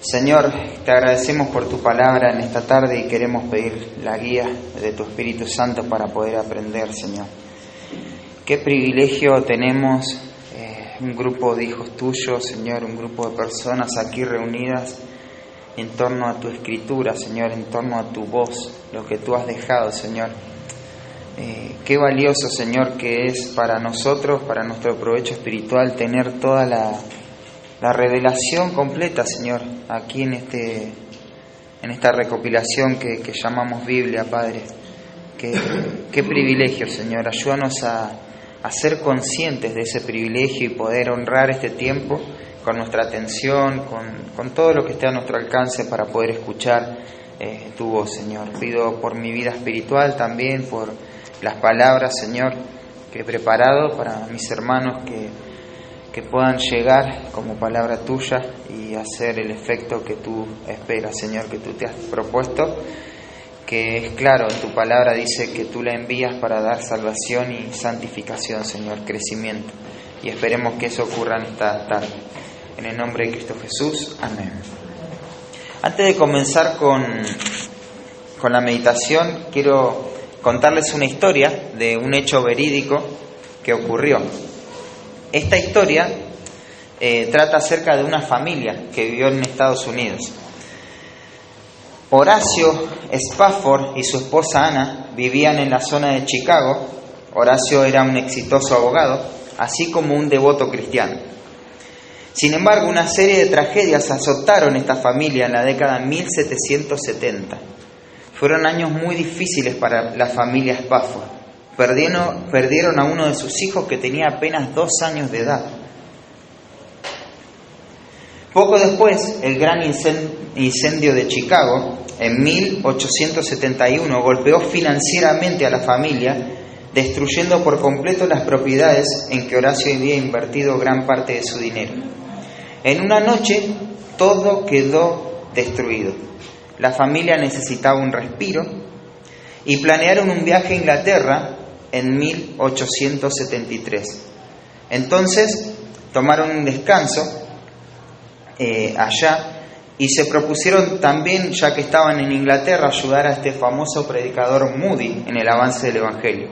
Señor, te agradecemos por tu palabra en esta tarde y queremos pedir la guía de tu Espíritu Santo para poder aprender, Señor. Qué privilegio tenemos, un grupo de hijos tuyos, Señor, un grupo de personas aquí reunidas en torno a tu Escritura, Señor, en torno a tu voz, lo que tú has dejado, Señor. Qué valioso, Señor, que es para nosotros, para nuestro provecho espiritual, tener toda la revelación completa, Señor, aquí en esta recopilación que llamamos Biblia, Padre. Qué privilegio, Señor. Ayúdanos a ser conscientes de ese privilegio y poder honrar este tiempo con nuestra atención, con todo lo que esté a nuestro alcance para poder escuchar tu voz, Señor. Pido por mi vida espiritual también, por las palabras, Señor, que he preparado para mis hermanos que puedan llegar como palabra tuya y hacer el efecto que tú esperas, Señor, que tú te has propuesto, que es claro, en tu palabra dice que tú la envías para dar salvación y santificación, Señor, crecimiento. Y esperemos que eso ocurra en esta tarde. En el nombre de Cristo Jesús, amén. Antes de comenzar con la meditación, quiero contarles una historia de un hecho verídico que ocurrió. Esta historia trata acerca de una familia que vivió en Estados Unidos. Horacio Spafford y su esposa Ana vivían en la zona de Chicago. Horacio era un exitoso abogado, así como un devoto cristiano. Sin embargo, una serie de tragedias azotaron esta familia en la década de 1770. Fueron años muy difíciles para la familia Spafford. Perdieron a uno de sus hijos que tenía apenas 2 años de edad. Poco después, el gran incendio de Chicago, en 1871, golpeó financieramente a la familia, destruyendo por completo las propiedades en que Horacio había invertido gran parte de su dinero. En una noche, todo quedó destruido. La familia necesitaba un respiro y planearon un viaje a Inglaterra en 1873. Entonces tomaron un descanso allá y se propusieron también, ya que estaban en Inglaterra, ayudar a este famoso predicador Moody en el avance del Evangelio.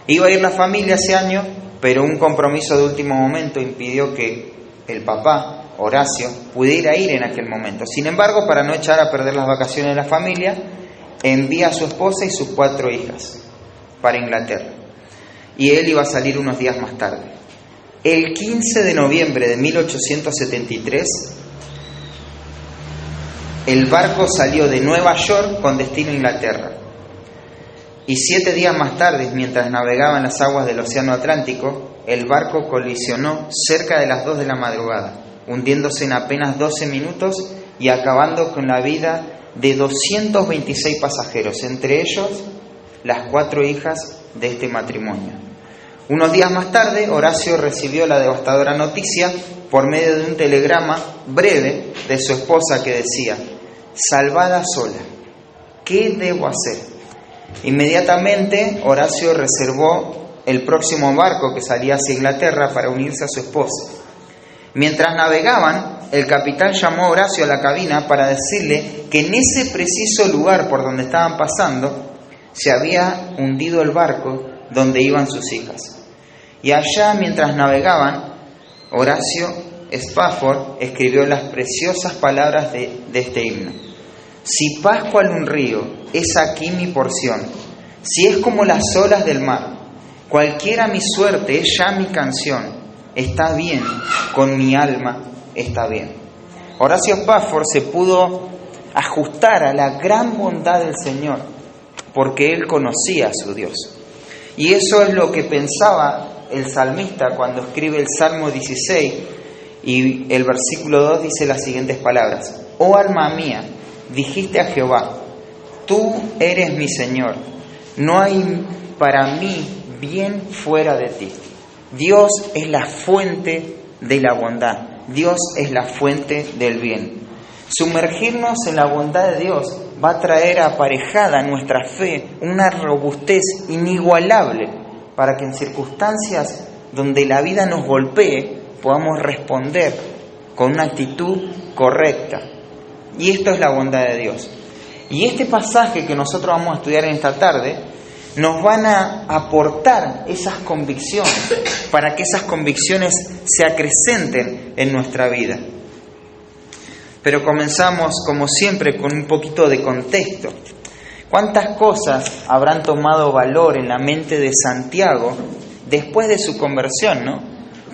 Iba a ir la familia ese año, pero un compromiso de último momento impidió que el papá, Horacio, pudiera ir en aquel momento. Sin embargo, para no echar a perder las vacaciones de la familia, envía a su esposa y sus 4 hijas para Inglaterra. Y él iba a salir unos días más tarde. El 15 de noviembre de 1873, el barco salió de Nueva York con destino a Inglaterra. Y 7 días más tarde, mientras navegaba en las aguas del Océano Atlántico, el barco colisionó cerca de las 2 de la madrugada, hundiéndose en apenas 12 minutos y acabando con la vida de 226 pasajeros, entre ellos las 4 hijas de este matrimonio. Unos días más tarde, Horacio recibió la devastadora noticia por medio de un telegrama breve de su esposa que decía: salvada sola, ¿qué debo hacer? Inmediatamente, Horacio reservó el próximo barco que salía hacia Inglaterra para unirse a su esposa. Mientras navegaban, el capitán llamó a Horacio a la cabina para decirle que en ese preciso lugar por donde estaban pasando se había hundido el barco donde iban sus hijas. Y allá, mientras navegaban, Horacio Spafford escribió las preciosas palabras de este himno: si paz cual un río es aquí mi porción, si es como las olas del mar, cualquiera mi suerte es ya mi canción, está bien, con mi alma está bien. Horacio Spafford se pudo ajustar a la gran bondad del Señor, porque él conocía a su Dios. Y eso es lo que pensaba el salmista cuando escribe el Salmo 16, y el versículo 2 dice las siguientes palabras: oh alma mía, dijiste a Jehová, tú eres mi Señor, no hay para mí bien fuera de ti. Dios es la fuente de la bondad, Dios es la fuente del bien. Sumergirnos en la bondad de Dios va a traer aparejada a nuestra fe una robustez inigualable para que en circunstancias donde la vida nos golpee podamos responder con una actitud correcta, Y esto es la bondad de Dios. Y este pasaje que nosotros vamos a estudiar en esta tarde nos van a aportar esas convicciones para que esas convicciones se acrecenten en nuestra vida. Pero comenzamos, como siempre, con un poquito de contexto. ¿Cuántas cosas habrán tomado valor en la mente de Santiago después de su conversión, no?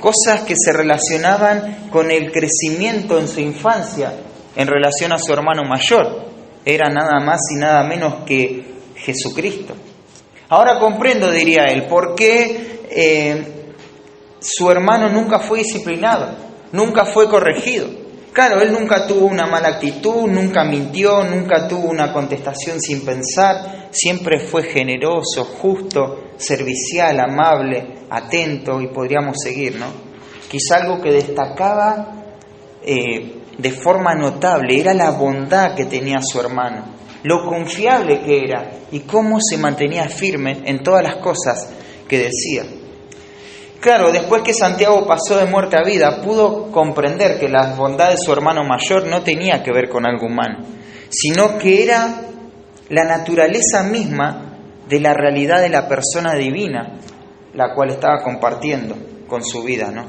Cosas que se relacionaban con el crecimiento en su infancia en relación a su hermano mayor. Era nada más y nada menos que Jesucristo. Ahora comprendo, diría él, por qué su hermano nunca fue disciplinado, nunca fue corregido. Claro, él nunca tuvo una mala actitud, nunca mintió, nunca tuvo una contestación sin pensar, siempre fue generoso, justo, servicial, amable, atento, y podríamos seguir, ¿no? Quizá algo que destacaba de forma notable era la bondad que tenía su hermano, lo confiable que era y cómo se mantenía firme en todas las cosas que decía. Claro, después que Santiago pasó de muerte a vida, pudo comprender que la bondad de su hermano mayor no tenía que ver con algo humano, sino que era la naturaleza misma de la realidad de la persona divina, la cual estaba compartiendo con su vida, ¿no?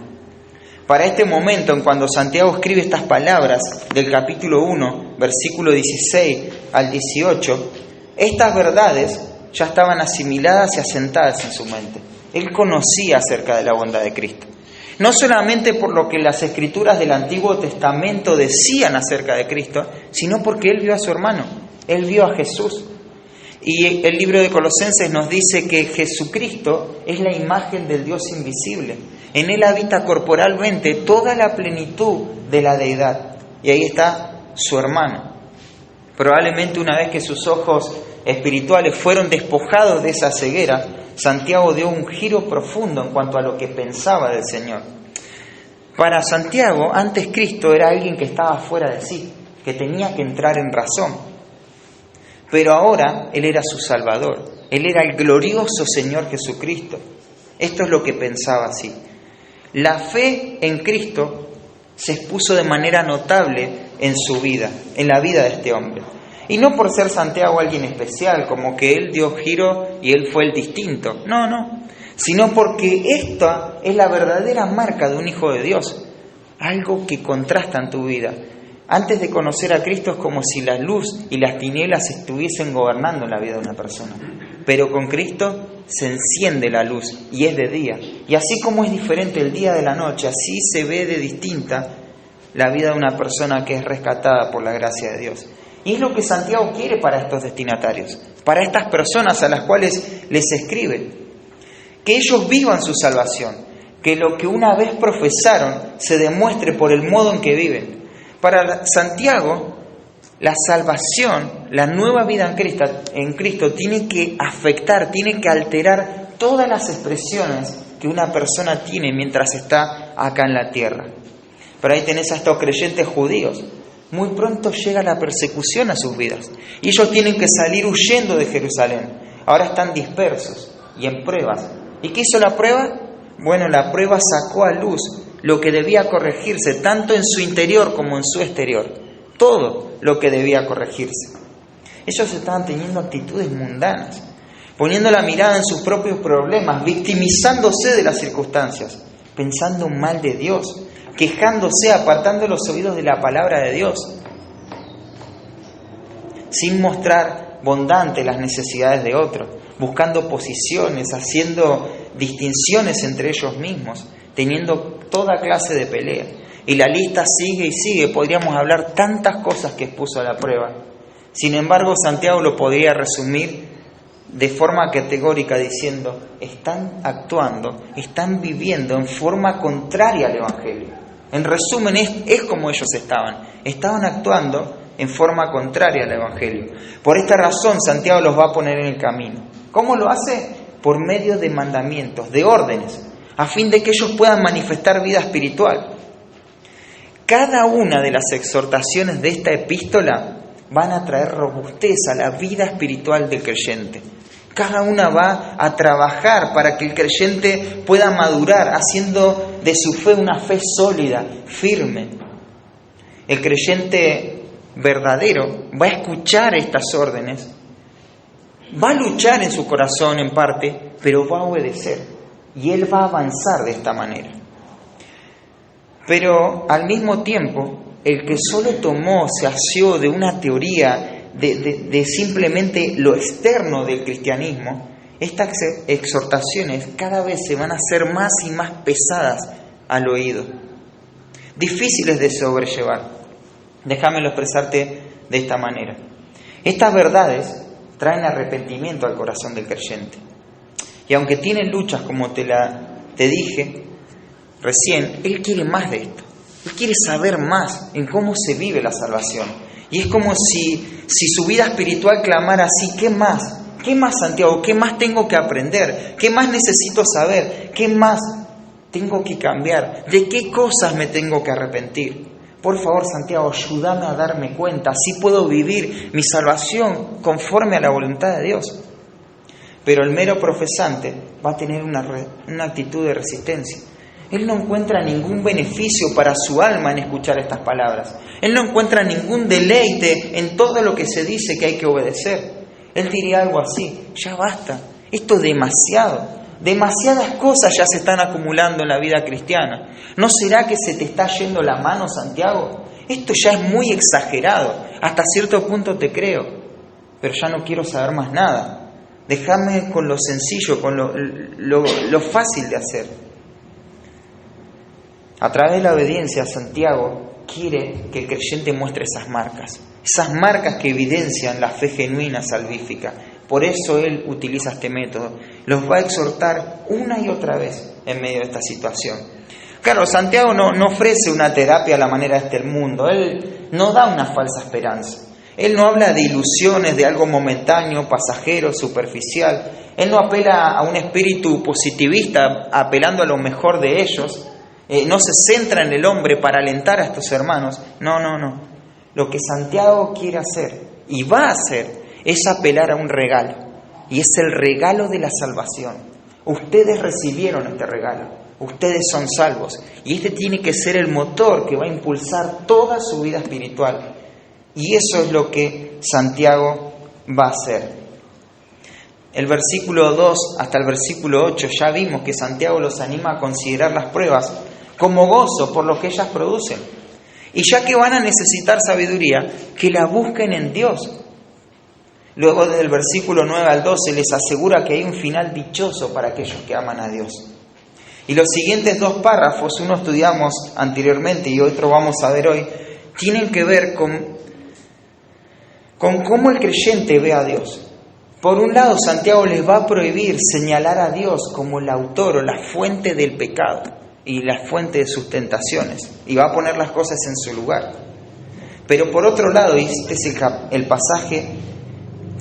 Para este momento, en cuando Santiago escribe estas palabras del capítulo 1, versículo 16 al 18, estas verdades ya estaban asimiladas y asentadas en su mente. Él conocía acerca de la bondad de Cristo. No solamente por lo que las escrituras del Antiguo Testamento decían acerca de Cristo, sino porque él vio a su hermano, él vio a Jesús. Y el libro de Colosenses nos dice que Jesucristo es la imagen del Dios invisible. En él habita corporalmente toda la plenitud de la deidad. Y ahí está su hermano. Probablemente una vez que sus ojos espirituales fueron despojados de esa ceguera, Santiago dio un giro profundo en cuanto a lo que pensaba del Señor. Para Santiago, antes Cristo era alguien que estaba fuera de sí, que tenía que entrar en razón. Pero ahora Él era su Salvador, Él era el glorioso Señor Jesucristo. Esto es lo que pensaba así. La fe en Cristo se expuso de manera notable en su vida, en la vida de este hombre. Y no por ser Santiago alguien especial, como que él dio giro y él fue el distinto. No. Sino porque esta es la verdadera marca de un hijo de Dios. Algo que contrasta en tu vida. Antes de conocer a Cristo es como si la luz y las tinieblas estuviesen gobernando en la vida de una persona. Pero con Cristo se enciende la luz y es de día. Y así como es diferente el día de la noche, así se ve de distinta la vida de una persona que es rescatada por la gracia de Dios. Y es lo que Santiago quiere para estos destinatarios, para estas personas a las cuales les escribe. Que ellos vivan su salvación, que lo que una vez profesaron se demuestre por el modo en que viven. Para Santiago, la salvación, la nueva vida en Cristo tiene que afectar, tiene que alterar todas las expresiones que una persona tiene mientras está acá en la tierra. Pero ahí tenés a estos creyentes judíos. Muy pronto llega la persecución a sus vidas y ellos tienen que salir huyendo de Jerusalén. Ahora están dispersos y en pruebas. ¿Y qué hizo la prueba? Bueno, la prueba sacó a luz lo que debía corregirse, tanto en su interior como en su exterior. Todo lo que debía corregirse. Ellos estaban teniendo actitudes mundanas, poniendo la mirada en sus propios problemas, victimizándose de las circunstancias, pensando mal de Dios, quejándose, apartando los oídos de la palabra de Dios, sin mostrar bondad ante las necesidades de otros, buscando posiciones, haciendo distinciones entre ellos mismos, teniendo toda clase de pelea. Y la lista sigue y sigue, podríamos hablar tantas cosas que expuso a la prueba. Sin embargo, Santiago lo podría resumir de forma categórica diciendo, están actuando, están viviendo en forma contraria al Evangelio. En resumen, es como ellos estaban actuando en forma contraria al Evangelio. Por esta razón, Santiago los va a poner en el camino. ¿Cómo lo hace? Por medio de mandamientos, de órdenes, a fin de que ellos puedan manifestar vida espiritual. Cada una de las exhortaciones de esta epístola van a traer robustez a la vida espiritual del creyente. Cada una va a trabajar para que el creyente pueda madurar, haciendo de su fe una fe sólida, firme. El creyente verdadero va a escuchar estas órdenes, va a luchar en su corazón en parte, pero va a obedecer y él va a avanzar de esta manera. Pero al mismo tiempo, el que solo se asió de una teoría, de simplemente lo externo del cristianismo, estas exhortaciones cada vez se van a hacer más y más pesadas al oído, difíciles de sobrellevar. Déjamelo expresarte de esta manera. Estas verdades traen arrepentimiento al corazón del creyente. Y aunque tienen luchas, como te dije recién, él quiere más de esto. Él quiere saber más en cómo se vive la salvación. Y es como si su vida espiritual clamara así: ¿qué más? ¿Qué más, Santiago? ¿Qué más tengo que aprender? ¿Qué más necesito saber? ¿Qué más tengo que cambiar? ¿De qué cosas me tengo que arrepentir? Por favor, Santiago, ayúdame a darme cuenta, así puedo vivir mi salvación conforme a la voluntad de Dios. Pero el mero profesante va a tener una actitud de resistencia. Él no encuentra ningún beneficio para su alma en escuchar estas palabras. Él no encuentra ningún deleite en todo lo que se dice que hay que obedecer. Él diría algo así: ya basta, esto es demasiado. Demasiadas cosas ya se están acumulando en la vida cristiana. ¿No será que se te está yendo la mano, Santiago? Esto ya es muy exagerado. Hasta cierto punto te creo, pero ya no quiero saber más nada. Déjame con lo sencillo, con lo fácil de hacer. A través de la obediencia, Santiago quiere que el creyente muestre esas marcas que evidencian la fe genuina salvífica. Por eso él utiliza este método. Los va a exhortar una y otra vez en medio de esta situación. Claro, Santiago no ofrece una terapia a la manera de este mundo. Él no da una falsa esperanza. Él no habla de ilusiones, de algo momentáneo, pasajero, superficial. Él no apela a un espíritu positivista, apelando a lo mejor de ellos. No se centra en el hombre para alentar a estos hermanos. No. Lo que Santiago quiere hacer y va a hacer es apelar a un regalo, y es el regalo de la salvación. Ustedes recibieron este regalo, ustedes son salvos, y este tiene que ser el motor que va a impulsar toda su vida espiritual. Y eso es lo que Santiago va a hacer. El versículo 2 hasta el versículo 8 ya vimos que Santiago los anima a considerar las pruebas como gozo por lo que ellas producen. Y ya que van a necesitar sabiduría, que la busquen en Dios. Luego, desde el versículo 9 al 12, les asegura que hay un final dichoso para aquellos que aman a Dios. Y los siguientes dos párrafos, uno estudiamos anteriormente y otro vamos a ver hoy, tienen que ver con cómo el creyente ve a Dios. Por un lado, Santiago les va a prohibir señalar a Dios como el autor o la fuente del pecado y la fuente de sus tentaciones, y va a poner las cosas en su lugar. Pero por otro lado, y este es el pasaje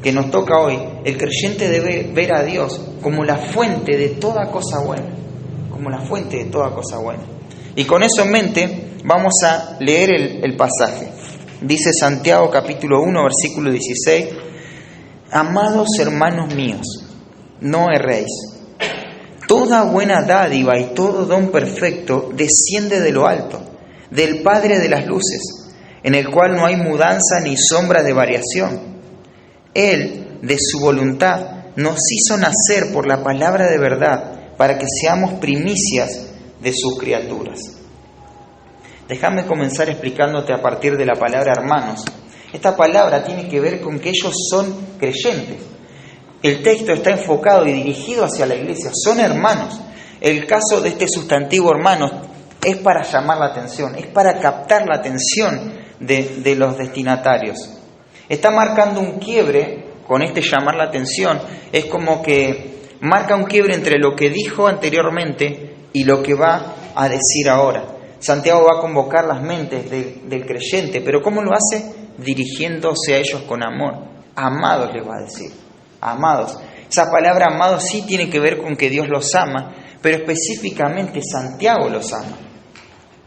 que nos toca hoy, el creyente debe ver a Dios como la fuente de toda cosa buena, como la fuente de toda cosa buena. Y con eso en mente vamos a leer el pasaje. Dice Santiago capítulo 1, versículo 16: Amados hermanos míos, no erréis. Toda buena dádiva y todo don perfecto desciende de lo alto, del Padre de las luces, en el cual no hay mudanza ni sombra de variación. Él, de su voluntad, nos hizo nacer por la palabra de verdad, para que seamos primicias de sus criaturas. Déjame comenzar explicándote a partir de la palabra hermanos. Esta palabra tiene que ver con que ellos son creyentes. El texto está enfocado y dirigido hacia la iglesia. Son hermanos. El caso de este sustantivo hermanos es para llamar la atención, es para captar la atención de los destinatarios. Está marcando un quiebre con este llamar la atención. Es como que marca un quiebre entre lo que dijo anteriormente y lo que va a decir ahora. Santiago va a convocar las mentes del creyente, pero ¿cómo lo hace? Dirigiéndose a ellos con amor. Amados les va a decir, amados. Esa palabra amados sí tiene que ver con que Dios los ama, pero específicamente Santiago los ama.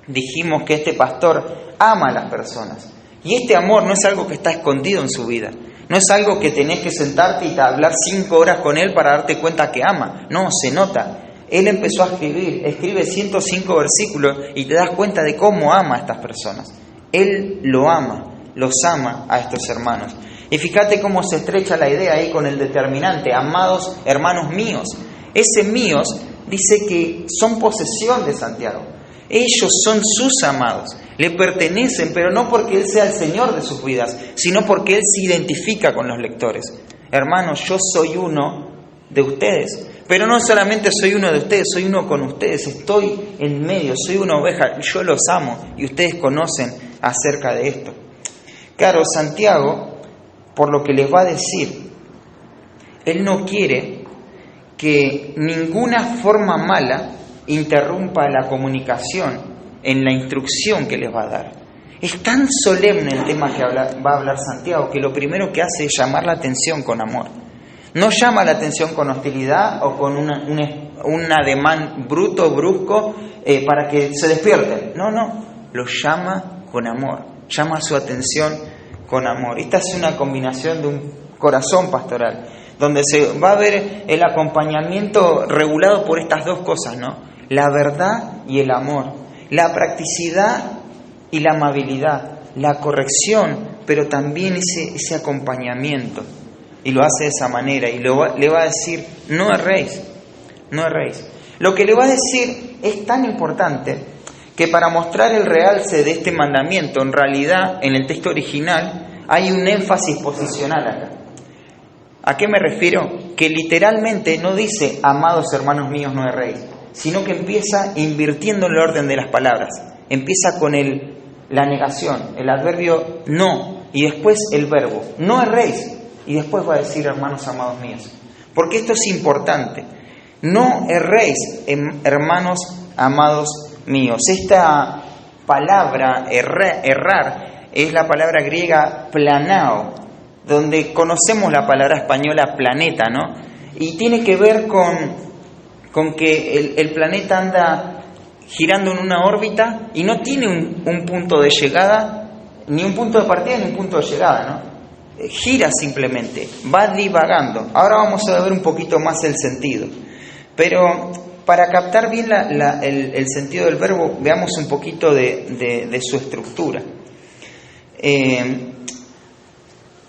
Dijimos que este pastor ama a las personas. Y este amor no es algo que está escondido en su vida. No es algo que tenés que sentarte y hablar 5 horas con él para darte cuenta que ama. No, se nota. Él empezó a escribe 105 versículos y te das cuenta de cómo ama a estas personas. Él lo ama, los ama a estos hermanos. Y fíjate cómo se estrecha la idea ahí con el determinante, amados hermanos míos. Ese míos dice que son posesión de Santiago. Ellos son sus amados, le pertenecen, pero no porque Él sea el Señor de sus vidas, sino porque Él se identifica con los lectores. Hermanos, yo soy uno de ustedes, pero no solamente soy uno de ustedes, soy uno con ustedes, estoy en medio, soy una oveja, yo los amo y ustedes conocen acerca de esto. Claro, Santiago, por lo que les va a decir, él no quiere que ninguna forma mala interrumpa la comunicación en la instrucción que les va a dar. Es tan solemne el tema que va a hablar Santiago que lo primero que hace es llamar la atención con amor. No llama la atención con hostilidad o con un ademán bruto, brusco, para que se despierten. No, lo llama con amor, llama su atención con amor. Esta es una combinación de un corazón pastoral, donde se va a ver el acompañamiento regulado por estas dos cosas, ¿no? La verdad y el amor, la practicidad y la amabilidad, la corrección, pero también ese acompañamiento. Y lo hace de esa manera y le va a decir, no erréis. Lo que le va a decir es tan importante que para mostrar el realce de este mandamiento, en realidad en el texto original hay un énfasis posicional acá. ¿A qué me refiero? Que literalmente no dice, amados hermanos míos, no erréis, sino que empieza invirtiendo el orden de las palabras. Empieza con la negación, el adverbio no, y después el verbo, no erréis, y después va a decir, hermanos amados míos. Porque esto es importante. No erréis, hermanos amados míos. Esta palabra, errar, es la palabra griega planao, donde conocemos la palabra española planeta, ¿no? Y tiene que ver con que el planeta anda girando en una órbita y no tiene un punto de llegada, ni un punto de partida, ni un punto de llegada, ¿no? Gira simplemente, va divagando. Ahora vamos a ver un poquito más el sentido. Pero para captar bien el sentido del verbo, veamos un poquito de su estructura.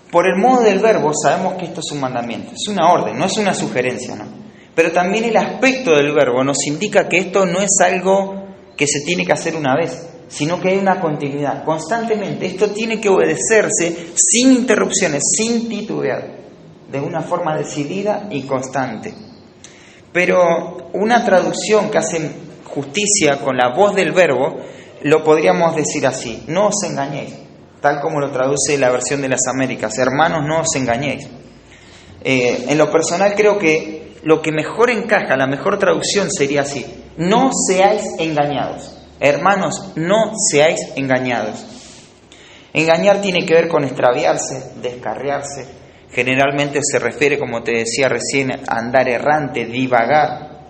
Por el modo del verbo sabemos que esto es un mandamiento, es una orden, no es una sugerencia, ¿no? Pero también el aspecto del verbo nos indica que esto no es algo que se tiene que hacer una vez, sino que hay una continuidad, constantemente. Esto tiene que obedecerse sin interrupciones, sin titubear, de una forma decidida y constante. Pero una traducción que hace justicia con la voz del verbo, lo podríamos decir así, no os engañéis, tal como lo traduce la versión de las Américas, hermanos, no os engañéis. En lo personal creo que lo que mejor encaja, la mejor traducción sería así, no seáis engañados. Hermanos, no seáis engañados. Engañar tiene que ver con extraviarse, descarriarse. Generalmente se refiere, como te decía recién, a andar errante, divagar.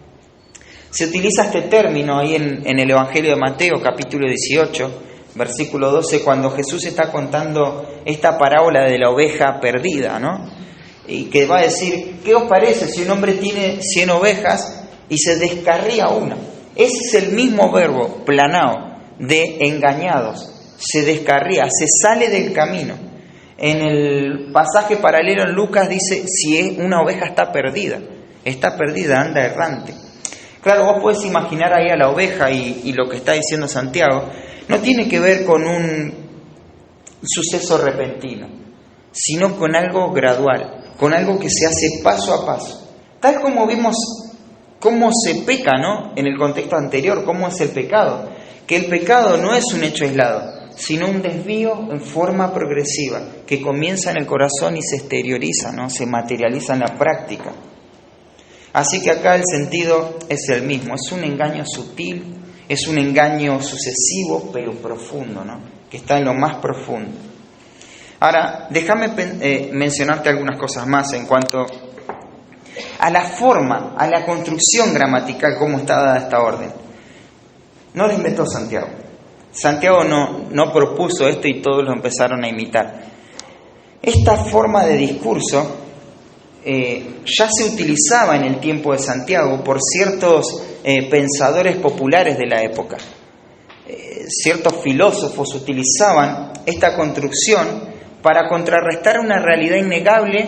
Se utiliza este término ahí en el Evangelio de Mateo, capítulo 18, versículo 12, cuando Jesús está contando esta parábola de la oveja perdida, ¿no? Y que va a decir, ¿qué os parece si un hombre tiene 100 ovejas y se descarría una? Ese es el mismo verbo, planao, de engañados. Se descarría, se sale del camino. En el pasaje paralelo en Lucas dice, si una oveja está perdida, anda errante. Claro, vos podés imaginar ahí a la oveja y lo que está diciendo Santiago, no tiene que ver con un suceso repentino, sino con algo gradual, con algo que se hace paso a paso. Tal como vimos cómo se peca, ¿no? En el contexto anterior, cómo es el pecado. Que el pecado no es un hecho aislado, sino un desvío en forma progresiva, que comienza en el corazón y se exterioriza, ¿no? Se materializa en la práctica. Así que acá el sentido es el mismo, es un engaño sutil, es un engaño sucesivo, pero profundo, ¿no? Que está en lo más profundo. Ahora, déjame mencionarte algunas cosas más en cuanto a la forma, a la construcción gramatical, cómo está dada esta orden. No lo inventó Santiago. Santiago no propuso esto y todos lo empezaron a imitar. Esta forma de discurso ya se utilizaba en el tiempo de Santiago por ciertos pensadores populares de la época. Ciertos filósofos utilizaban esta construcción para contrarrestar una realidad innegable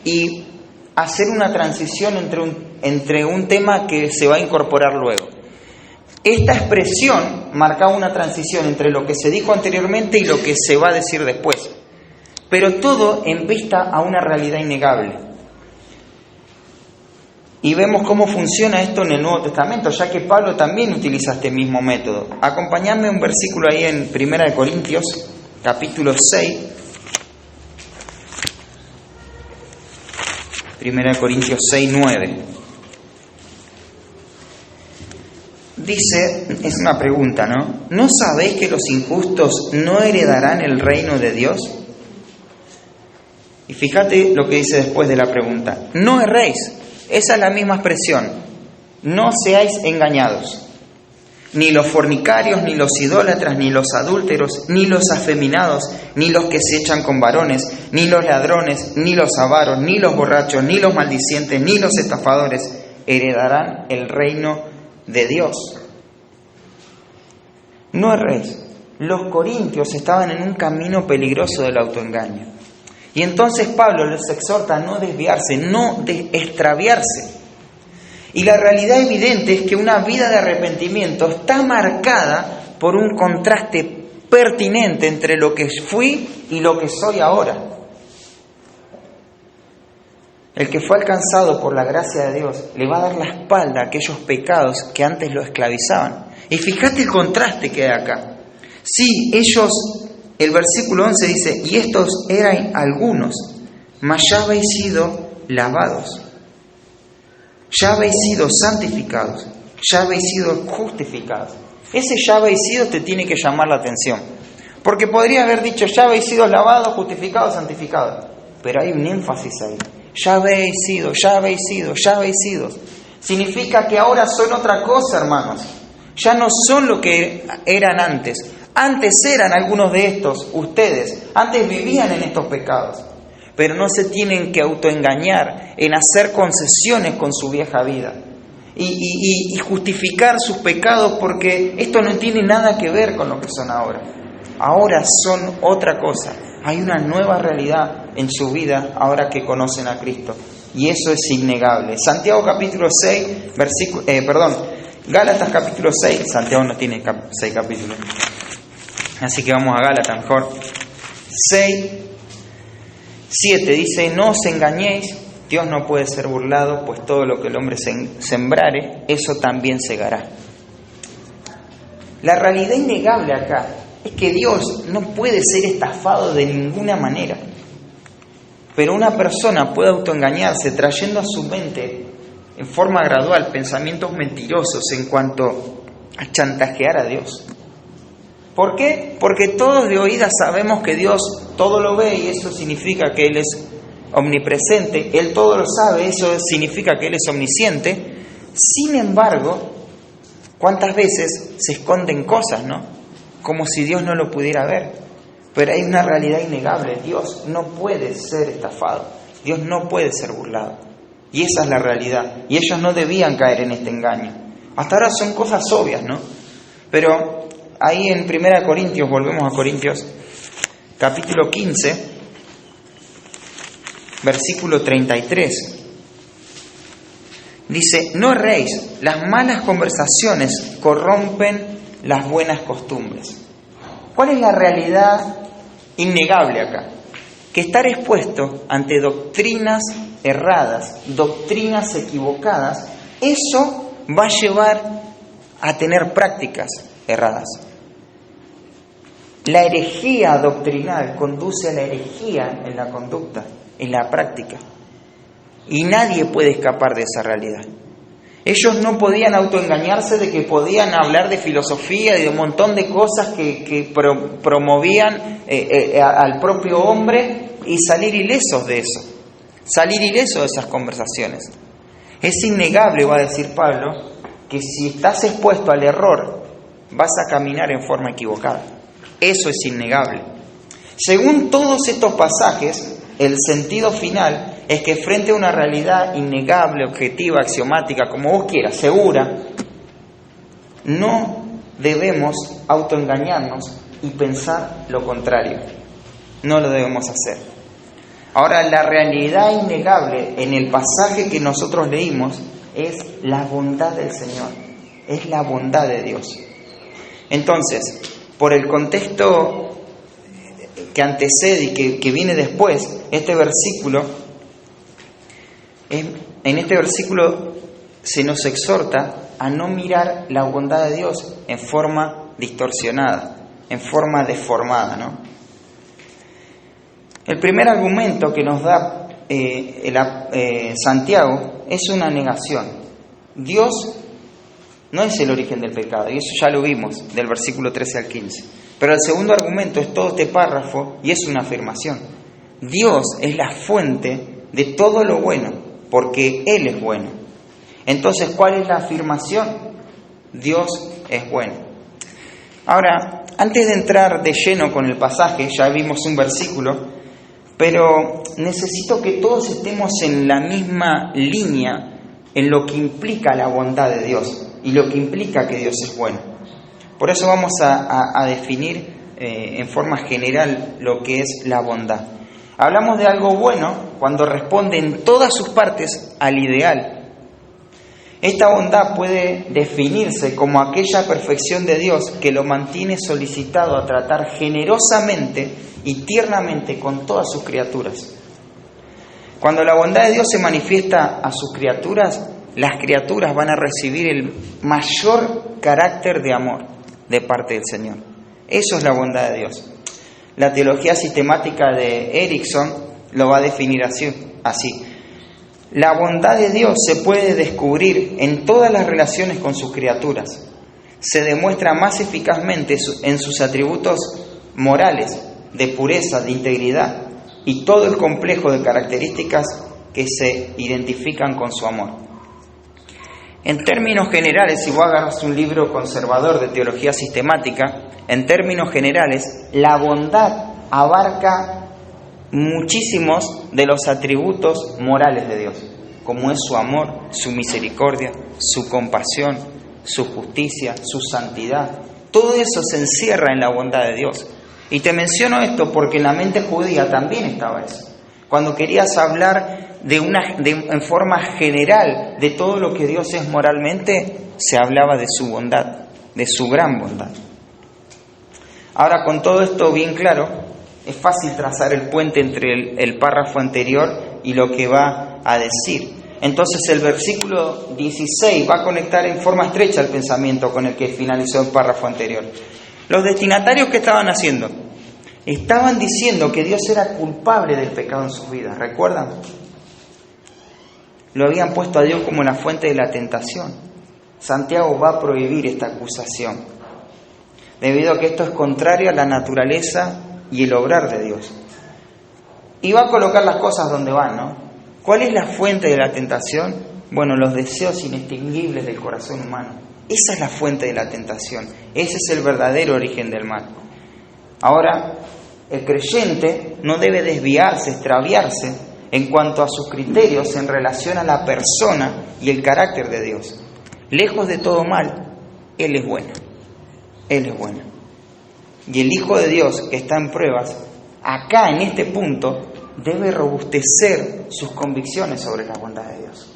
y hacer una transición entre un tema que se va a incorporar luego. Esta expresión marcaba una transición entre lo que se dijo anteriormente y lo que se va a decir después, pero todo en vista a una realidad innegable. Y vemos cómo funciona esto en el Nuevo Testamento, ya que Pablo también utiliza este mismo método. Acompañadme un versículo ahí en 1 Corintios, capítulo 6. 1 Corintios 6, 9. Dice, es una pregunta, ¿no? ¿No sabéis que los injustos no heredarán el reino de Dios? Y fíjate lo que dice después de la pregunta. No erréis. Esa es la misma expresión. No seáis engañados. Ni los fornicarios, ni los idólatras, ni los adúlteros, ni los afeminados, ni los que se echan con varones, ni los ladrones, ni los avaros, ni los borrachos, ni los maldicientes, ni los estafadores heredarán el reino de Dios. No erréis. Los corintios estaban en un camino peligroso del autoengaño. Y entonces Pablo les exhorta a no desviarse, no extraviarse. Y la realidad evidente es que una vida de arrepentimiento está marcada por un contraste pertinente entre lo que fui y lo que soy ahora. El que fue alcanzado por la gracia de Dios le va a dar la espalda a aquellos pecados que antes lo esclavizaban. Y fíjate el contraste que hay acá. Sí, ellos, el versículo 11 dice, y estos eran algunos, mas ya habéis sido lavados, ya habéis sido santificados, ya habéis sido justificados. Ese ya habéis sido te tiene que llamar la atención. Porque podría haber dicho, ya habéis sido lavados, justificados, santificados. Pero hay un énfasis ahí. Ya habéis sido, ya habéis sido, ya habéis sido. Significa que ahora son otra cosa, hermanos. Ya no son lo que eran antes. Antes eran algunos de estos, ustedes. Antes vivían en estos pecados. Pero no se tienen que autoengañar en hacer concesiones con su vieja vida. Y justificar sus pecados porque esto no tiene nada que ver con lo que son ahora. Ahora son otra cosa. Hay una nueva realidad en su vida ahora que conocen a Cristo. Y eso es innegable. Santiago capítulo 6, Gálatas capítulo 6. Santiago no tiene 6 capítulos. Así que vamos a Gálatas mejor. 6, 7 dice, no os engañéis, Dios no puede ser burlado, pues todo lo que el hombre sembrare, eso también segará. La realidad innegable acá es que Dios no puede ser estafado de ninguna manera. Pero una persona puede autoengañarse trayendo a su mente en forma gradual pensamientos mentirosos en cuanto a chantajear a Dios. ¿Por qué? Porque todos de oídas sabemos que Dios todo lo ve y eso significa que Él es omnipresente. Él todo lo sabe, eso significa que Él es omnisciente. Sin embargo, ¿cuántas veces se esconden cosas, no? Como si Dios no lo pudiera ver. Pero hay una realidad innegable. Dios no puede ser estafado. Dios no puede ser burlado. Y esa es la realidad. Y ellos no debían caer en este engaño. Hasta ahora son cosas obvias, ¿no? Pero ahí en 1 Corintios, volvemos a Corintios, capítulo 15, versículo 33. Dice, no erréis, las malas conversaciones corrompen las buenas costumbres. ¿Cuál es la realidad innegable acá? Que estar expuesto ante doctrinas erradas, doctrinas equivocadas, eso va a llevar a tener prácticas erradas. La herejía doctrinal conduce a la herejía en la conducta, en la práctica. Y nadie puede escapar de esa realidad. Ellos no podían autoengañarse de que podían hablar de filosofía y de un montón de cosas que promovían al propio hombre y salir ilesos de eso. Salir ilesos de esas conversaciones. Es innegable, va a decir Pablo, que si estás expuesto al error, vas a caminar en forma equivocada. Eso es innegable. Según todos estos pasajes, el sentido final es que frente a una realidad innegable, objetiva, axiomática, como vos quieras, segura, no debemos autoengañarnos y pensar lo contrario. No lo debemos hacer. Ahora, la realidad innegable en el pasaje que nosotros leímos es la bondad del Señor, es la bondad de Dios. Entonces, por el contexto que antecede y que viene después, este versículo, en este versículo se nos exhorta a no mirar la bondad de Dios en forma distorsionada, en forma deformada, ¿no? El primer argumento que nos da Santiago es una negación. Dios no es el origen del pecado, y eso ya lo vimos del versículo 13 al 15. Pero el segundo argumento es todo este párrafo y es una afirmación. Dios es la fuente de todo lo bueno, porque Él es bueno. Entonces, ¿cuál es la afirmación? Dios es bueno. Ahora, antes de entrar de lleno con el pasaje, ya vimos un versículo, pero necesito que todos estemos en la misma línea en lo que implica la bondad de Dios y lo que implica que Dios es bueno. Por eso vamos a definir en forma general lo que es la bondad. Hablamos de algo bueno cuando responde en todas sus partes al ideal. Esta bondad puede definirse como aquella perfección de Dios que lo mantiene solicitado a tratar generosamente y tiernamente con todas sus criaturas. Cuando la bondad de Dios se manifiesta a sus criaturas, las criaturas van a recibir el mayor carácter de amor de parte del Señor. Eso es la bondad de Dios. La teología sistemática de Erickson lo va a definir así. La bondad de Dios se puede descubrir en todas las relaciones con sus criaturas. Se demuestra más eficazmente en sus atributos morales, de pureza, de integridad y todo el complejo de características que se identifican con su amor. En términos generales, si vos agarras un libro conservador de teología sistemática, en términos generales, la bondad abarca muchísimos de los atributos morales de Dios, como es su amor, su misericordia, su compasión, su justicia, su santidad. Todo eso se encierra en la bondad de Dios. Y te menciono esto porque en la mente judía también estaba eso. Cuando querías hablar en forma general de todo lo que Dios es moralmente, se hablaba de su bondad, de su gran bondad. Ahora, con todo esto bien claro, es fácil trazar el puente entre el párrafo anterior y lo que va a decir. Entonces el versículo 16 va a conectar en forma estrecha el pensamiento con el que finalizó el párrafo anterior. Los destinatarios, ¿qué estaban haciendo? Estaban diciendo que Dios era culpable del pecado en sus vidas, ¿recuerdan? Lo habían puesto a Dios como la fuente de la tentación. Santiago va a prohibir esta acusación, debido a que esto es contrario a la naturaleza y el obrar de Dios. Y va a colocar las cosas donde van, ¿no? ¿Cuál es la fuente de la tentación? Bueno, los deseos inextinguibles del corazón humano. Esa es la fuente de la tentación. Ese es el verdadero origen del mal. Ahora, el creyente no debe desviarse, extraviarse en cuanto a sus criterios en relación a la persona y el carácter de Dios. Lejos de todo mal, Él es bueno. Él es bueno. Y el Hijo de Dios, que está en pruebas, acá en este punto, debe robustecer sus convicciones sobre la bondad de Dios.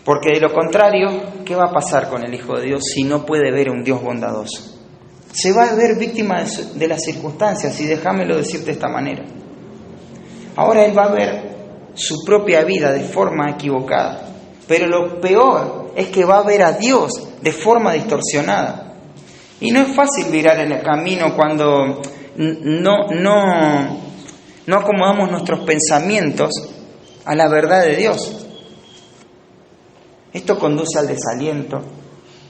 Porque de lo contrario, ¿qué va a pasar con el Hijo de Dios si no puede ver a un Dios bondadoso? Se va a ver víctima de las circunstancias, y déjamelo decirte de esta manera. Ahora él va a ver su propia vida de forma equivocada, pero lo peor es que va a ver a Dios de forma distorsionada. Y no es fácil virar en el camino cuando no acomodamos nuestros pensamientos a la verdad de Dios. Esto conduce al desaliento,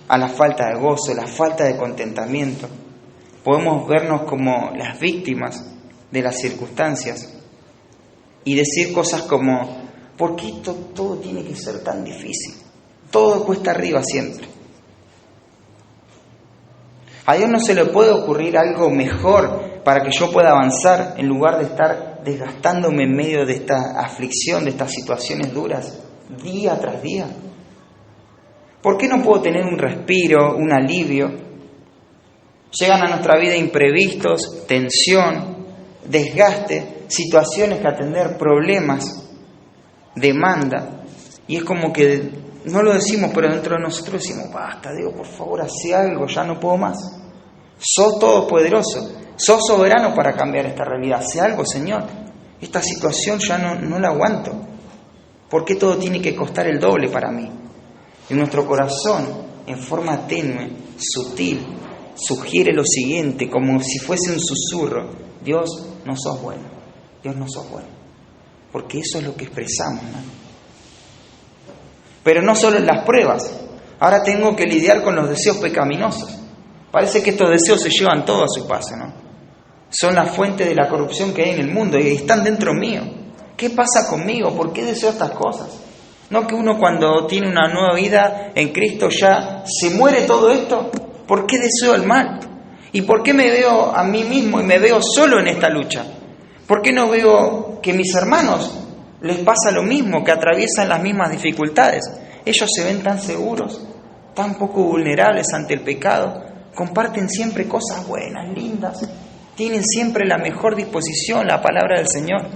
a la falta de gozo, la falta de contentamiento. Podemos vernos como las víctimas de las circunstancias y decir cosas como: ¿por qué esto todo tiene que ser tan difícil? Todo cuesta arriba siempre. A Dios no se le puede ocurrir algo mejor para que yo pueda avanzar en lugar de estar desgastándome en medio de esta aflicción, de estas situaciones duras, día tras día. ¿Por qué no puedo tener un respiro, un alivio Llegan a nuestra vida imprevistos, tensión, desgaste, situaciones que atender, problemas, demanda. Y es como que no lo decimos, pero dentro de nosotros decimos, basta, Dios, por favor, haz algo, ya no puedo más. Sos todopoderoso, sos soberano para cambiar esta realidad. Haz algo, Señor. Esta situación ya no la aguanto. ¿Por qué todo tiene que costar el doble para mí? Y nuestro corazón, en forma tenue, sutil, sugiere lo siguiente, como si fuese un susurro: Dios, no sos bueno, Dios, no sos bueno. Porque eso es lo que expresamos, ¿no? Pero no solo en las pruebas, ahora tengo que lidiar con los deseos pecaminosos. Parece que estos deseos se llevan todo a su paso, ¿no? Son la fuente de la corrupción que hay en el mundo y están dentro mío. ¿Qué pasa conmigo? ¿Por qué deseo estas cosas? ¿No que uno cuando tiene una nueva vida en Cristo ya se muere todo esto? ¿Por qué deseo el mal? ¿Y por qué me veo a mí mismo y me veo solo en esta lucha? ¿Por qué no veo que mis hermanos les pasa lo mismo, que atraviesan las mismas dificultades? Ellos se ven tan seguros, tan poco vulnerables ante el pecado, comparten siempre cosas buenas, lindas, tienen siempre la mejor disposición, la palabra del Señor,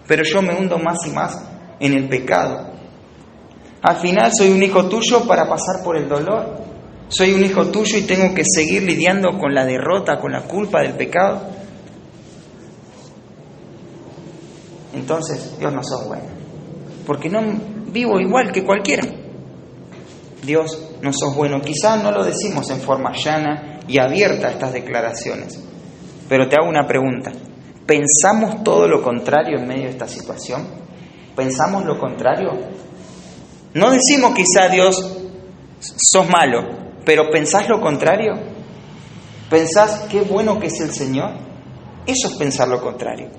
pero yo me hundo más y más en el pecado. Al final soy un hijo tuyo para pasar por el dolor, soy un hijo tuyo y tengo que seguir lidiando con la derrota, con la culpa del pecado. Entonces, Dios, no sos bueno, porque no vivo igual que cualquiera. Dios, no sos bueno. Quizás no lo decimos en forma llana y abierta estas declaraciones, pero te hago una pregunta. ¿Pensamos todo lo contrario en medio de esta situación? ¿Pensamos lo contrario? No decimos quizá, Dios, sos malo, pero ¿pensás lo contrario? ¿Pensás qué bueno que es el Señor? Eso es pensar lo contrario.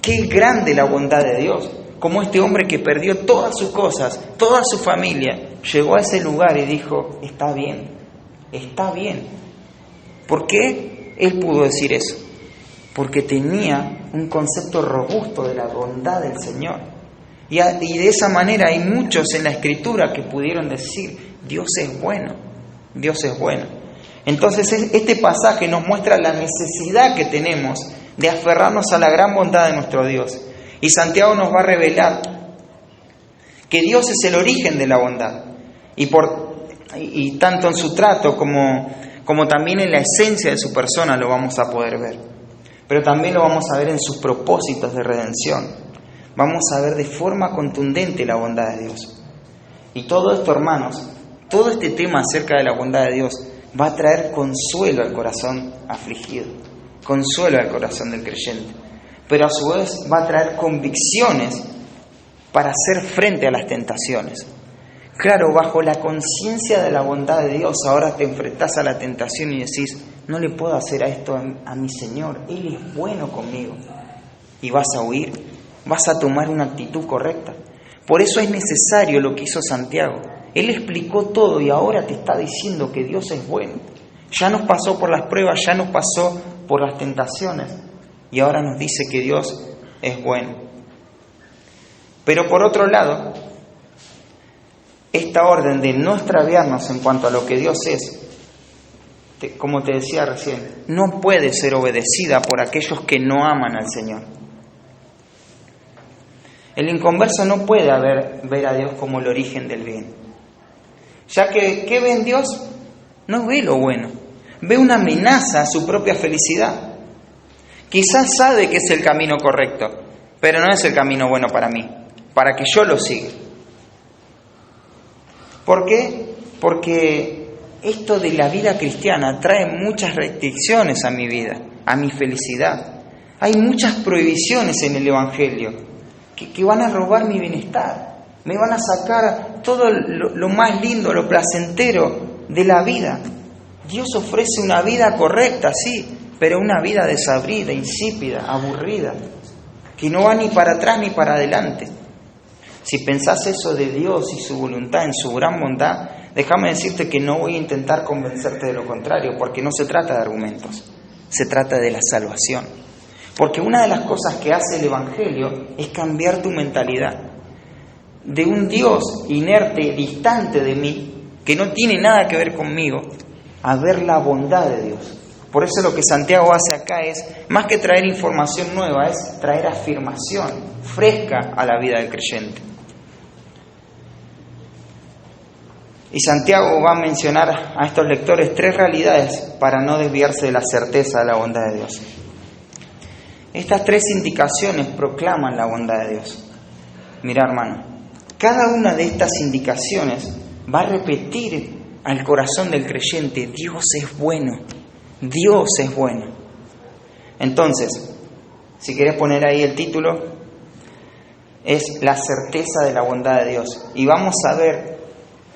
Qué grande la bondad de Dios, como este hombre que perdió todas sus cosas, toda su familia, llegó a ese lugar y dijo, está bien, está bien. ¿Por qué él pudo decir eso? Porque tenía un concepto robusto de la bondad del Señor. Y de esa manera hay muchos en la Escritura que pudieron decir, Dios es bueno, Dios es bueno. Entonces este pasaje nos muestra la necesidad que tenemos de aferrarnos a la gran bondad de nuestro Dios. Y Santiago nos va a revelar que Dios es el origen de la bondad. Y tanto en su trato como también en la esencia de su persona lo vamos a poder ver. Pero también lo vamos a ver en sus propósitos de redención. Vamos a ver de forma contundente la bondad de Dios. Y todo esto, hermanos, todo este tema acerca de la bondad de Dios va a traer consuelo al corazón afligido, consuelo al corazón del creyente, pero a su vez va a traer convicciones para hacer frente a las tentaciones. Claro, bajo la conciencia de la bondad de Dios, ahora te enfrentás a la tentación y decís, no le puedo hacer a esto a mi Señor, Él es bueno conmigo. Y vas a huir, vas a tomar una actitud correcta. Por eso es necesario lo que hizo Santiago. Él explicó todo y ahora te está diciendo que Dios es bueno. Ya nos pasó por las pruebas, ya nos pasó por las tentaciones y ahora nos dice que Dios es bueno. Pero por otro lado, esta orden de no extraviarnos en cuanto a lo que Dios es, como te decía recién, no puede ser obedecida por aquellos que no aman al Señor. El inconverso no puede ver a Dios como el origen del bien, ya que ¿qué ve en Dios? No ve lo bueno, ve una amenaza a su propia felicidad. Quizás sabe que es el camino correcto, pero no es el camino bueno para mí, para que yo lo siga. ¿Por qué? Porque esto de la vida cristiana trae muchas restricciones a mi vida, a mi felicidad. Hay muchas prohibiciones en el Evangelio que van a robar mi bienestar, me van a sacar todo lo más lindo, lo placentero de la vida. Dios ofrece una vida correcta, sí, pero una vida desabrida, insípida, aburrida, que no va ni para atrás ni para adelante. Si pensás eso de Dios y su voluntad en su gran bondad, déjame decirte que no voy a intentar convencerte de lo contrario, porque no se trata de argumentos, se trata de la salvación. Porque una de las cosas que hace el Evangelio es cambiar tu mentalidad de un Dios inerte, distante de mí, que no tiene nada que ver conmigo, a ver la bondad de Dios, Por eso lo que Santiago hace acá es, más que traer información nueva, es traer afirmación fresca a la vida del creyente. Y Santiago va a mencionar a estos lectores 3 realidades para no desviarse de la certeza de la bondad de Dios. Estas 3 indicaciones proclaman la bondad de Dios. Mira, hermano, cada una de estas indicaciones va a repetir al corazón del creyente: Dios es bueno, Dios es bueno. Entonces, si querés poner ahí el título, es la certeza de la bondad de Dios. Y vamos a ver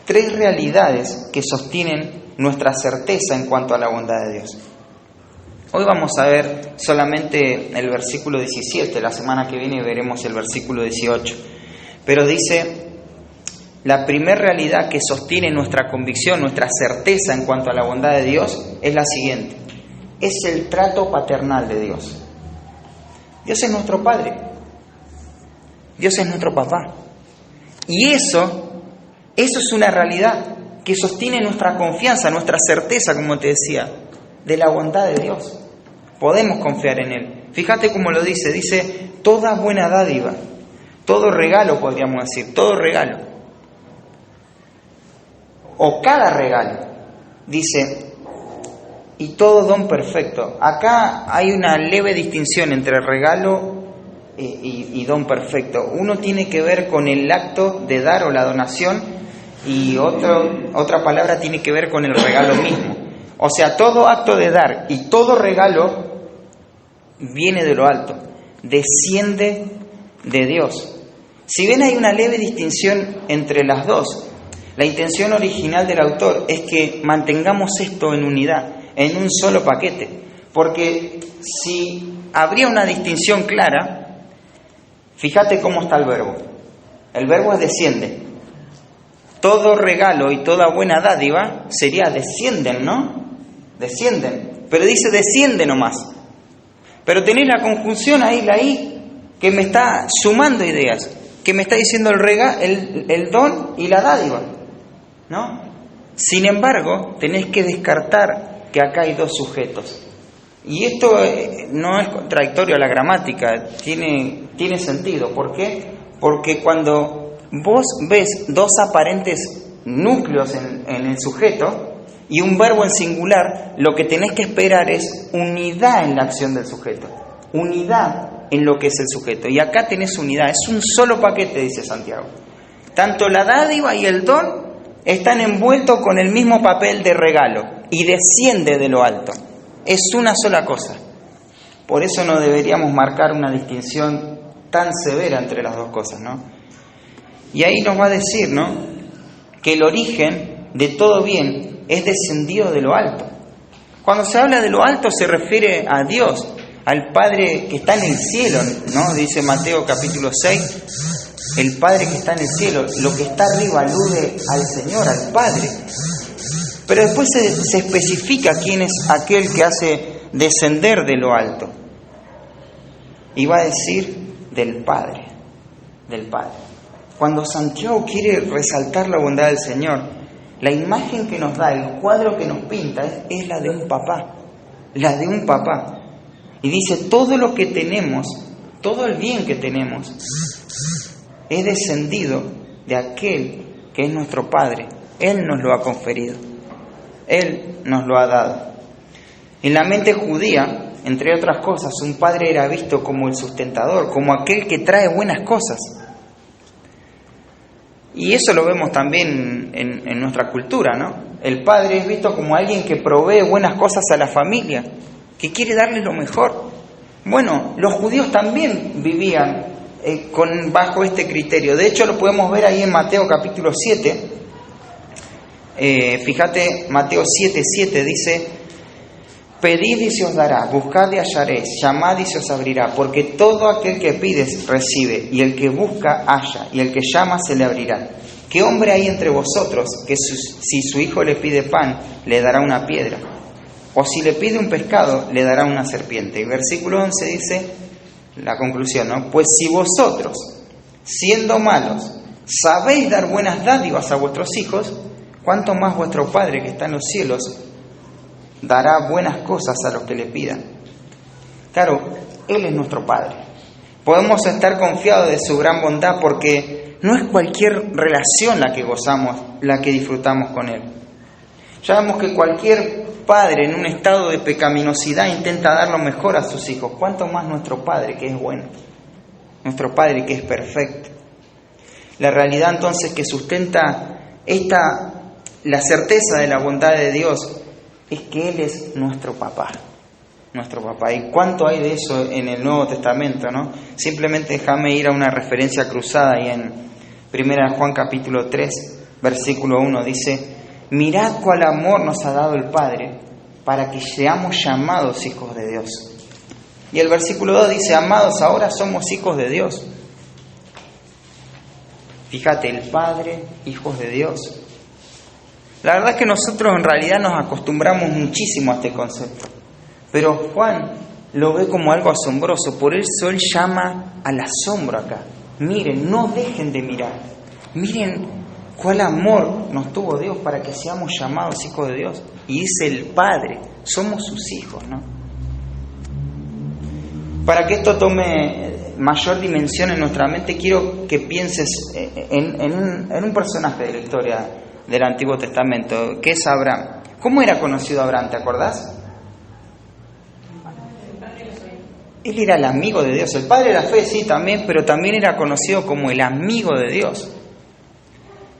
3 realidades que sostienen nuestra certeza en cuanto a la bondad de Dios. Hoy vamos a ver solamente el versículo 17, la semana que viene veremos el versículo 18. Pero dice, la primera realidad que sostiene nuestra convicción, nuestra certeza en cuanto a la bondad de Dios es la siguiente: es el trato paternal de Dios. Dios es nuestro Padre, Dios es nuestro papá. Y eso es una realidad que sostiene nuestra confianza, nuestra certeza, como te decía, de la bondad de Dios. Podemos confiar en Él. Fíjate cómo lo dice toda buena dádiva, todo regalo, podríamos decir, todo regalo, o cada regalo, dice, y todo don perfecto. Acá hay una leve distinción entre regalo y don perfecto. Uno tiene que ver con el acto de dar o la donación, y otra palabra tiene que ver con el regalo mismo. O sea, todo acto de dar y todo regalo viene de lo alto, desciende de Dios. Si bien hay una leve distinción entre las dos, la intención original del autor es que mantengamos esto en unidad, en un solo paquete. Porque si habría una distinción clara, fíjate cómo está el verbo. El verbo es desciende. Todo regalo y toda buena dádiva sería descienden, ¿no? Descienden. Pero dice desciende nomás. Pero tenés la conjunción ahí, la I, que me está sumando ideas, que me está diciendo el don y la dádiva, ¿no? Sin embargo, tenés que descartar que acá hay 2 sujetos. Y esto no es contradictorio a la gramática, tiene sentido. ¿Por qué? Porque cuando vos ves 2 aparentes núcleos en el sujeto y un verbo en singular, lo que tenés que esperar es unidad en la acción del sujeto, unidad en lo que es el sujeto. Y acá tenés unidad, es un solo paquete, dice Santiago. Tanto la dádiva y el don están envueltos con el mismo papel de regalo y desciende de lo alto. Es una sola cosa. Por eso no deberíamos marcar una distinción tan severa entre las 2 cosas, ¿no? Y ahí nos va a decir, ¿no?, que el origen de todo bien es descendido de lo alto. Cuando se habla de lo alto se refiere a Dios, al Padre que está en el cielo, ¿no? Dice Mateo capítulo 6, el Padre que está en el cielo. Lo que está arriba alude al Señor, al Padre. Pero después se especifica quién es aquel que hace descender de lo alto. Y va a decir del Padre, del Padre. Cuando Santiago quiere resaltar la bondad del Señor, la imagen que nos da, el cuadro que nos pinta, es la de un papá, la de un papá. Y dice, todo lo que tenemos, todo el bien que tenemos, es descendido de aquel que es nuestro Padre. Él nos lo ha conferido, Él nos lo ha dado. En la mente judía, entre otras cosas, un padre era visto como el sustentador, como aquel que trae buenas cosas. Y eso lo vemos también en nuestra cultura, ¿no? El padre es visto como alguien que provee buenas cosas a la familia, que quiere darle lo mejor. Bueno, los judíos también vivían bajo este criterio. De hecho, lo podemos ver ahí en Mateo capítulo 7. Fíjate, Mateo 7:7 dice: pedid y se os dará, buscad y hallaréis, llamad y se os abrirá, porque todo aquel que pide recibe, y el que busca halla, y el que llama se le abrirá. ¿Qué hombre hay entre vosotros que si su hijo le pide pan, le dará una piedra? O si le pide un pescado, le dará una serpiente. Y versículo 11 dice, la conclusión, ¿no? Pues si vosotros, siendo malos, sabéis dar buenas dádivas a vuestros hijos, ¿cuánto más vuestro Padre que está en los cielos dará buenas cosas a los que le pidan. Claro, Él es nuestro Padre. Podemos estar confiados de su gran bondad porque no es cualquier relación la que gozamos, la que disfrutamos con Él. Ya vemos que cualquier padre en un estado de pecaminosidad intenta dar lo mejor a sus hijos. ¿Cuánto más nuestro Padre que es bueno? Nuestro Padre que es perfecto. La realidad entonces que sustenta la certeza de la bondad de Dios es que Él es nuestro papá. Nuestro papá. ¿Y cuánto hay de eso en el Nuevo Testamento, no? Simplemente déjame ir a una referencia cruzada y en 1 Juan capítulo 3, versículo 1 dice: mirad cuál amor nos ha dado el Padre para que seamos llamados hijos de Dios. Y el versículo 2 dice: amados, ahora somos hijos de Dios. Fíjate, el Padre, hijos de Dios. La verdad es que nosotros en realidad nos acostumbramos muchísimo a este concepto. Pero Juan lo ve como algo asombroso. Por eso él llama al asombro acá. Miren, no dejen de mirar. Miren cuál amor nos tuvo Dios para que seamos llamados hijos de Dios. Y dice el Padre, somos sus hijos, ¿no? Para que esto tome mayor dimensión en nuestra mente, quiero que pienses en un personaje de la historia del Antiguo Testamento, que es Abraham. ¿Cómo era conocido Abraham? ¿Te acordás? Él era el amigo de Dios. El padre de la fe, sí, también, pero también era conocido como el amigo de Dios.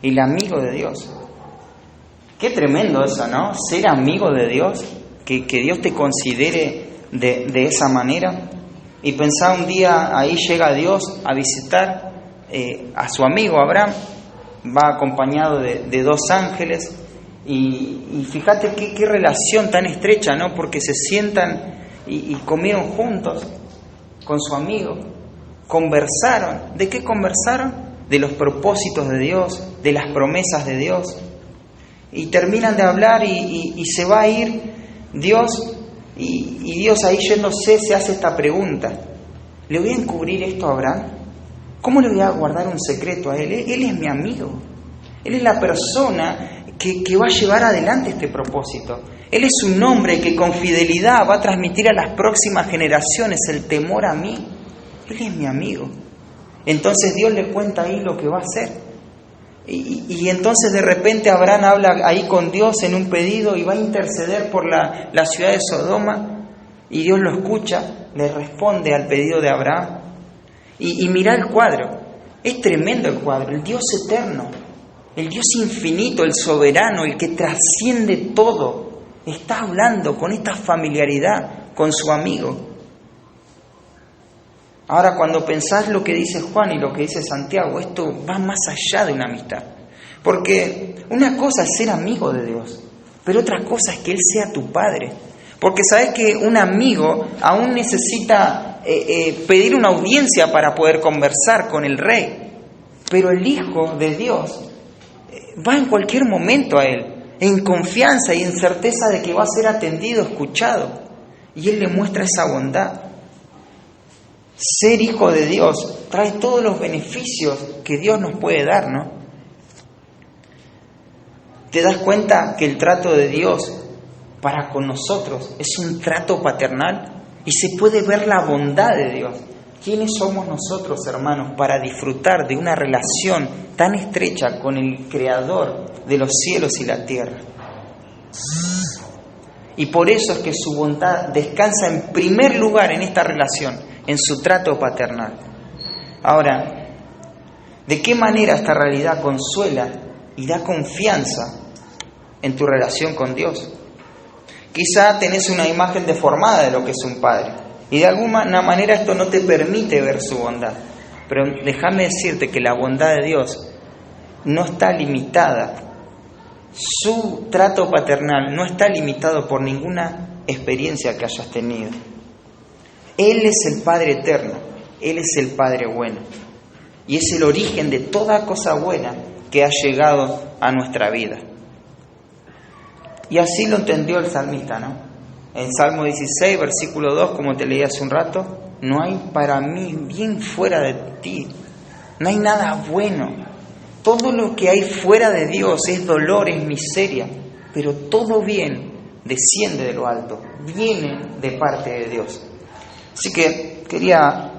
El amigo de Dios. Qué tremendo eso, ¿no? Ser amigo de Dios, que Dios te considere de esa manera. Y pensá, un día ahí llega Dios a visitar a su amigo Abraham, va acompañado de dos ángeles, y fíjate qué relación tan estrecha, ¿no? Porque se sientan y comieron juntos con su amigo, conversaron. ¿De qué conversaron? De los propósitos de Dios, de las promesas de Dios. Y terminan de hablar y se va a ir Dios, y Dios ahí yéndose se hace esta pregunta: ¿le voy a encubrir esto a Abraham? ¿Cómo le voy a guardar un secreto a él? Él es mi amigo. Él es la persona que va a llevar adelante este propósito. Él es un hombre que con fidelidad va a transmitir a las próximas generaciones el temor a mí. Él es mi amigo. Entonces Dios le cuenta ahí lo que va a hacer. Y entonces de repente Abraham habla ahí con Dios en un pedido y va a interceder por la ciudad de Sodoma. Y Dios lo escucha, le responde al pedido de Abraham. Y mirá el cuadro. Es tremendo el cuadro. El Dios eterno, el Dios infinito, el soberano, el que trasciende todo, está hablando con esta familiaridad con su amigo. Ahora, cuando pensás lo que dice Juan y lo que dice Santiago, esto va más allá de una amistad. Porque una cosa es ser amigo de Dios, pero otra cosa es que Él sea tu Padre. Porque sabes que un amigo aún necesita pedir una audiencia para poder conversar con el Rey. Pero el Hijo de Dios va en cualquier momento a Él, en confianza y en certeza de que va a ser atendido, escuchado. Y Él le muestra esa bondad. Ser hijo de Dios trae todos los beneficios que Dios nos puede dar, ¿no? ¿Te das cuenta que el trato de Dios para con nosotros es un trato paternal? Y se puede ver la bondad de Dios. ¿Quiénes somos nosotros, hermanos, para disfrutar de una relación tan estrecha con el Creador de los cielos y la tierra? Y por eso es que su bondad descansa en primer lugar en esta relación, en su trato paternal. Ahora, ¿de qué manera esta realidad consuela y da confianza en tu relación con Dios? Quizá tenés una imagen deformada de lo que es un padre, y de alguna manera esto no te permite ver su bondad. Pero déjame decirte que la bondad de Dios no está limitada. Su trato paternal no está limitado por ninguna experiencia que hayas tenido. Él es el Padre eterno, Él es el Padre bueno, y es el origen de toda cosa buena que ha llegado a nuestra vida. Y así lo entendió el salmista, ¿no? En Salmo 16, versículo 2, como te leí hace un rato: no hay para mí bien fuera de ti, no hay nada bueno. Todo lo que hay fuera de Dios es dolor, es miseria, pero todo bien desciende de lo alto, viene de parte de Dios. Así que quería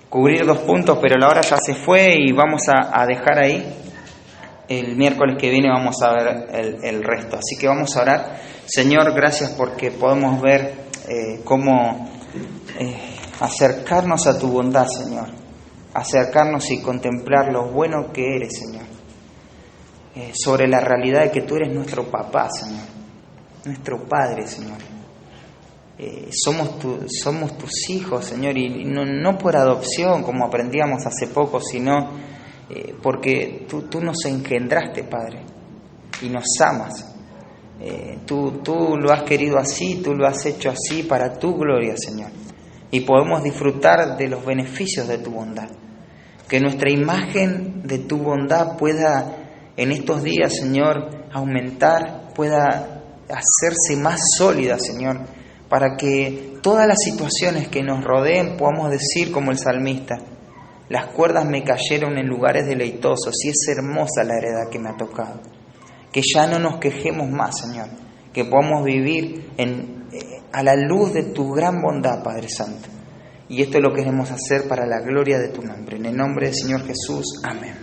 cubrir 2 puntos, pero la hora ya se fue y vamos a dejar ahí. El miércoles que viene vamos a ver el resto. Así que vamos a orar. Señor, gracias porque podemos ver cómo acercarnos a tu bondad, Señor. Acercarnos y contemplar lo bueno que eres, Señor. Sobre la realidad de que tú eres nuestro papá, Señor. Nuestro Padre, Señor. Somos tus hijos, Señor, y no por adopción, como aprendíamos hace poco, sino porque tú nos engendraste, Padre, y nos amas. Tú lo has querido así, tú lo has hecho así para tu gloria, Señor. Y podemos disfrutar de los beneficios de tu bondad. Que nuestra imagen de tu bondad pueda en estos días, Señor, aumentar, pueda hacerse más sólida, Señor, para que todas las situaciones que nos rodeen podamos decir como el salmista: las cuerdas me cayeron en lugares deleitosos y es hermosa la heredad que me ha tocado. Que ya no nos quejemos más, Señor, que podamos vivir a la luz de tu gran bondad, Padre Santo. Y esto lo queremos hacer para la gloria de tu nombre. En el nombre del Señor Jesús, amén.